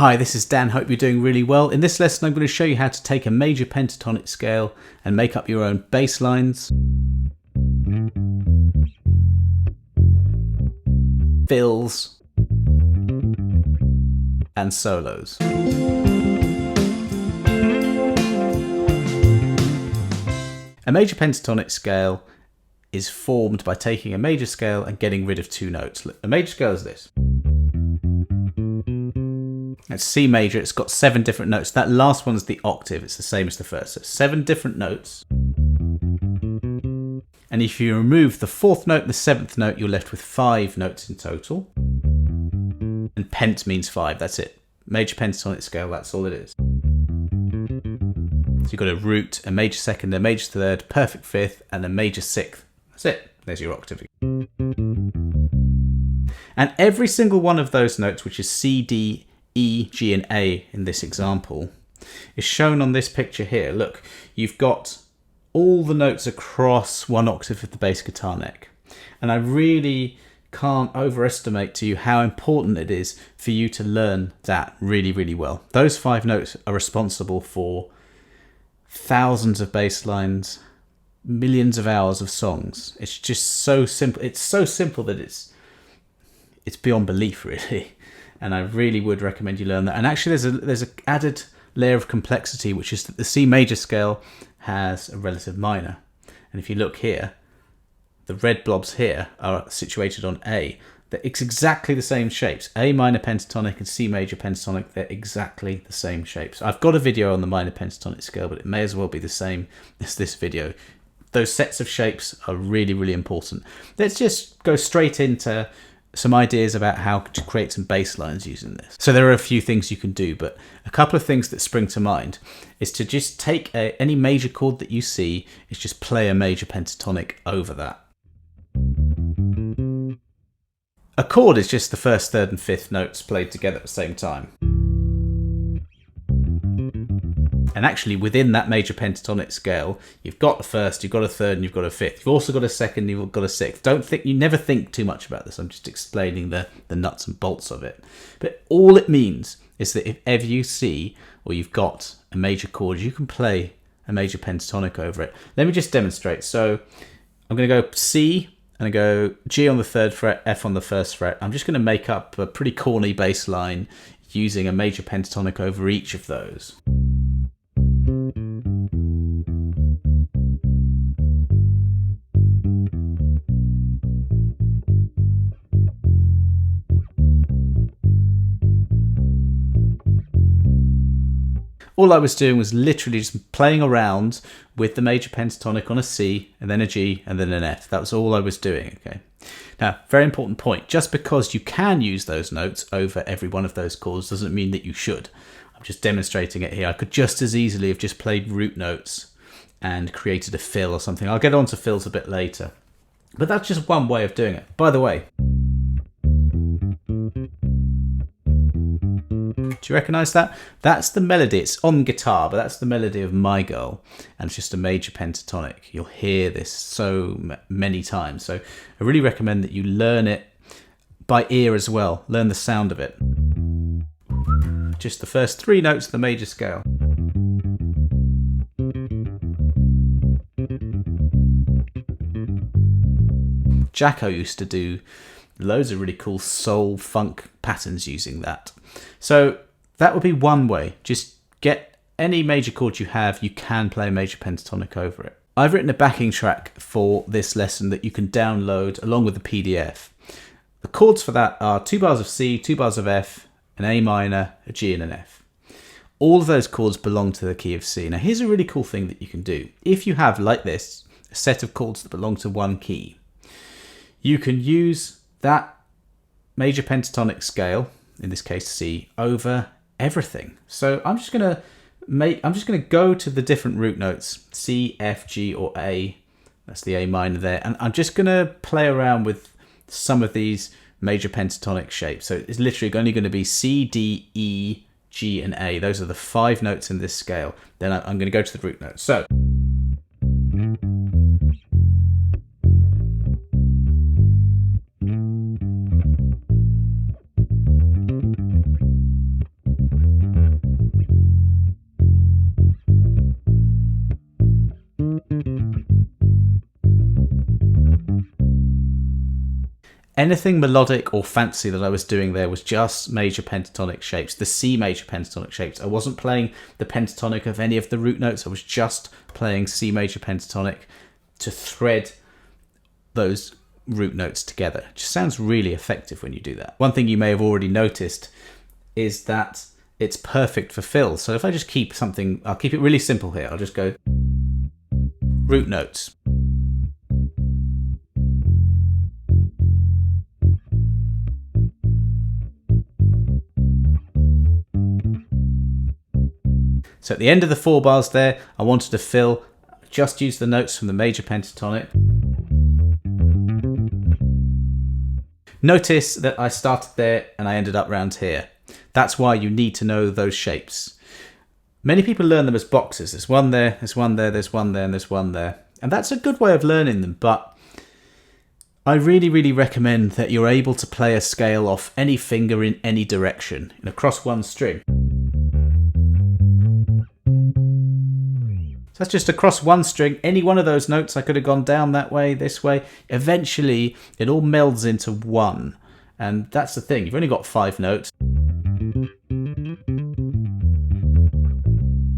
Hi, this is Dan. Hope you're doing really well. In this lesson, I'm going to show you how to take a major pentatonic scale and make up your own bass lines, fills, and solos. A major pentatonic scale is formed by taking a major scale and getting rid of two notes. A major scale is this. It's C major, it's got 7 different notes. That last one's the octave, it's the same as the first. So 7 different notes. And if you remove the 4th note and the 7th note, you're left with 5 notes in total. And pent means 5, that's it. Major pentatonic scale, that's all it is. So you've got a root, a major second, a major third, perfect fifth, and a major sixth. That's it. There's your octave. And every single one of those notes, which is C, D, E, G, and A in this example, is shown on this picture here. Look, you've got all the notes across one octave of the bass guitar neck. And I really can't overestimate to you how important it is for you to learn that really, really well. Those 5 notes are responsible for thousands of bass lines, millions of hours of songs. It's just so simple. It's so simple that it's beyond belief, really. And I really would recommend you learn that. And actually there's an added layer of complexity, which is that the C major scale has a relative minor. And if you look here, the red blobs here are situated on A. It's exactly the same shapes. A minor pentatonic and C major pentatonic, they're exactly the same shapes. I've got a video on the minor pentatonic scale, but it may as well be the same as this video. Those sets of shapes are really, really important. Let's just go straight into some ideas about how to create some bass lines using this. So there are a few things you can do, but a couple of things that spring to mind is to just take any major chord that you see, is just play a major pentatonic over that. A chord is just the 1st, 3rd, and 5th notes played together at the same time. And actually within that major pentatonic scale, you've got a 1st, you've got a 3rd, and you've got a 5th. You've also got a 2nd, you've got a 6th. You never think too much about this. I'm just explaining the nuts and bolts of it. But all it means is that if ever you see, or you've got a major chord, you can play a major pentatonic over it. Let me just demonstrate. So I'm going to go C, and I go G on the 3rd fret, F on the 1st fret. I'm just going to make up a pretty corny bass line using a major pentatonic over each of those. All I was doing was literally just playing around with the major pentatonic on a C, and then a G, and then an F. That was all I was doing, okay? Now, very important point. Just because you can use those notes over every one of those chords doesn't mean that you should. I'm just demonstrating it here. I could just as easily have just played root notes and created a fill or something. I'll get on to fills a bit later. But that's just one way of doing it. By the way, do you recognise that? That's the melody. It's on guitar, but that's the melody of My Girl, and it's just a major pentatonic. You'll hear this so many times. So I really recommend that you learn it by ear as well. Learn the sound of it. Just the first 3 notes of the major scale. Jacko used to do loads of really cool soul funk patterns using that. So that would be one way. Just get any major chord you have, you can play a major pentatonic over it. I've written a backing track for this lesson that you can download along with the PDF. The chords for that are 2 bars of C, 2 bars of F, an A minor, a G, and an F. All of those chords belong to the key of C. Now here's a really cool thing that you can do. If you have, like this, a set of chords that belong to one key, you can use that major pentatonic scale, in this case C, over everything. So I'm just going to go to the different root notes, C, F, G, or A. That's the A minor there. And I'm just going to play around with some of these major pentatonic shapes. So it's literally only going to be C, D, E, G, and A. Those are the 5 notes in this scale. Then I'm going to go to the root notes. So Anything melodic or fancy that I was doing there was just major pentatonic shapes, the C major pentatonic shapes. I wasn't playing the pentatonic of any of the root notes. I was just playing C major pentatonic to thread those root notes together. It just sounds really effective when you do that. One thing you may have already noticed is that it's perfect for fills. So if I just keep something, I'll keep it really simple here. I'll just go root notes. So at the end of the 4 bars there, I wanted to fill, just use the notes from the major pentatonic. Notice that I started there and I ended up round here. That's why you need to know those shapes. Many people learn them as boxes. There's one there, there's one there, there's one there, and there's one there. And that's a good way of learning them, but I really, really recommend that you're able to play a scale off any finger in any direction, across one string. So that's just across one string. Any one of those notes, I could have gone down that way, this way. Eventually, it all melds into one. And that's the thing, you've only got 5 notes.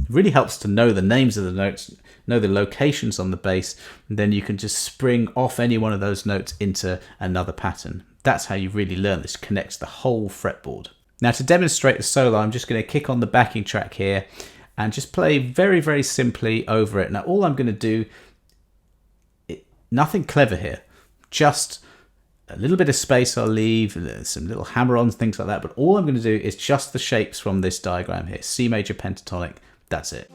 It really helps to know the names of the notes, know the locations on the bass, and then you can just spring off any one of those notes into another pattern. That's how you really learn this, connects the whole fretboard. Now to demonstrate the solo, I'm just going to kick on the backing track here and just play very, very simply over it. Now all I'm going to do, nothing clever here, just a little bit of space I'll leave, some little hammer-ons, things like that, but all I'm going to do is just the shapes from this diagram here. C major pentatonic, that's it.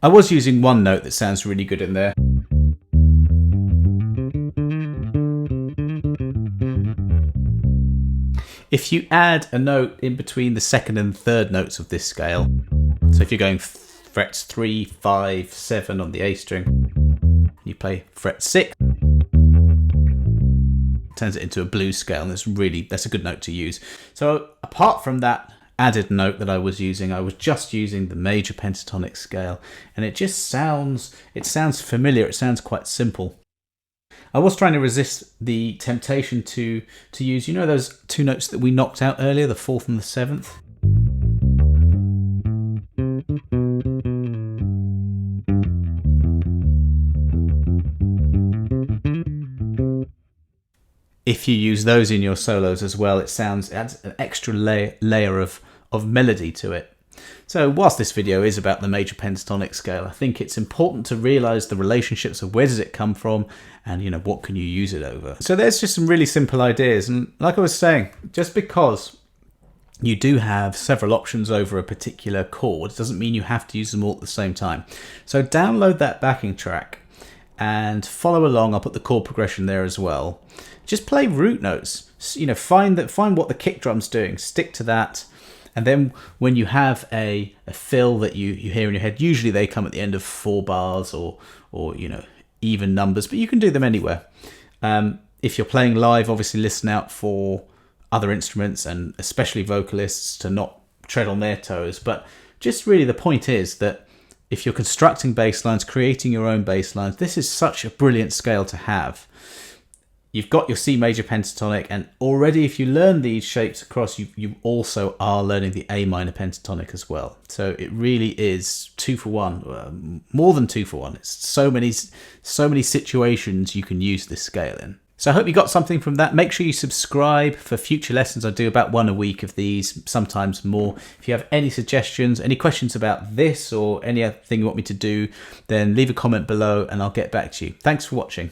I was using one note that sounds really good in there. If you add a note in between the second and third notes of this scale, so if you're going frets 3, 5, 7 on the A string, you play fret 6, it turns it into a blues scale, and that's a good note to use. So apart from that added note that I was just using the major pentatonic scale, and it sounds familiar, it sounds quite simple. I was trying to resist the temptation to use, you know, those 2 notes that we knocked out earlier, the 4th and the 7th? If you use those in your solos as well, it adds an extra layer of melody to it. So whilst this video is about the major pentatonic scale, I think it's important to realize the relationships of where does it come from and, you know, what can you use it over. So there's just some really simple ideas, and like I was saying, just because you do have several options over a particular chord doesn't mean you have to use them all at the same time. So download that backing track and follow along. I'll put the chord progression there as well. Just play root notes, you know, find what the kick drum's doing, stick to that. And then when you have a fill that you hear in your head, usually they come at the end of 4 bars or you know, even numbers, but you can do them anywhere. If you're playing live, obviously listen out for other instruments and especially vocalists to not tread on their toes. But just really the point is that if you're constructing bass lines, creating your own bass lines, this is such a brilliant scale to have. You've got your C major pentatonic, and already if you learn these shapes across, you also are learning the A minor pentatonic as well. So it really is 2 for 1, more than 2 for 1. It's so many situations you can use this scale in. So I hope you got something from that. Make sure you subscribe for future lessons. I do about 1 a week of these, sometimes more. If you have any suggestions, any questions about this or any other thing you want me to do, then leave a comment below and I'll get back to you. Thanks for watching.